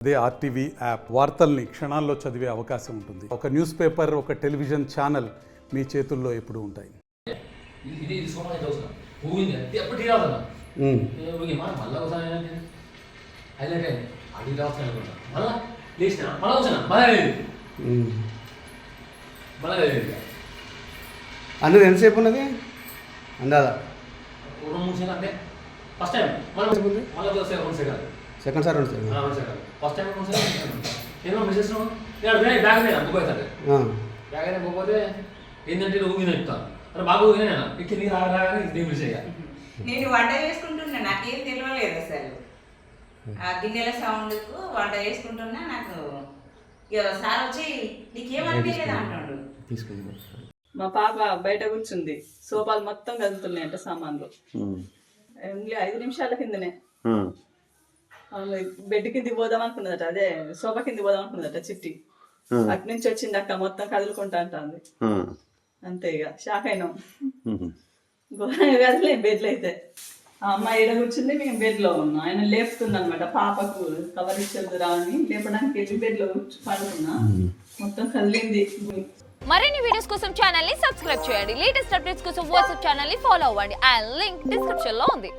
అదే RTV app వార్తల్ని క్షణాల్లో చదివే అవకాశం ఉంటుంది. ఒక న్యూస్ పేపర్, ఒక టెలివిజన్ ఛానల్ మీ చేతుల్లో ఎప్పుడూ ఉంటాయి. అందులో ఎంతసేపు ఉన్నది అందాదా? Second sir 2 second first time ఏమో మెసేజ్ బ్యాగ్ మీద పోతాడు. బ్యాగ్ అయినా పోతే ఏంటంటే ఊగిన చెప్తాను అరే బాబు ఊగినా ఇట్లా నీరు రాగానే ఇది మిస్ నేను వంట చేసుకుంటున్నా, నాకేం తెలియలేదు అసలు. ఆ గిన్నెల సౌండ్కు వంట చేసుకుంటున్నా, నాకు సార్ వచ్చి నీకేమనిపించలేదు అంటాడు. మా పాప బయట కూర్చుంది, సోఫాలు మొత్తం కదులుతున్నాయంట సామాన్లు. 5 నిమిషాల కిందనే బెడ్ కింది పోదాం అనుకున్నదట, అదే సోఫా కింది పోదాం అనుకున్నదట చిట్టి. అటు నుంచి వచ్చింది అక్క మొత్తం కదులుకుంటా అంటుంది. అంతే ఇక షాక్ అయినాం. ఘోరంగా కదలే బెడ్లు అయితే. ఆ అమ్మాయి ఈడ కూర్చుంది, మేము బెడ్ లో ఉన్నాం. ఆయన లేపుతున్నా అనమాట, పాపకు కవర్ ఇచ్చేద్దురా అని లేపడానికి వెళ్ళి బెడ్ లో పడుకున్నా. మొత్తం కదిలింది. మరిన్ని వీడియోస్ కోసం ఛానల్ ని సబ్స్క్రైబ్ చేయండి. లేటెస్ట్ అప్డేట్స్ కోసం వాట్సాప్ ఛానల్ ని ఫాలో అవ్వండి. ఆ లింక్ డిస్క్రిప్షన్ లో ఉంది.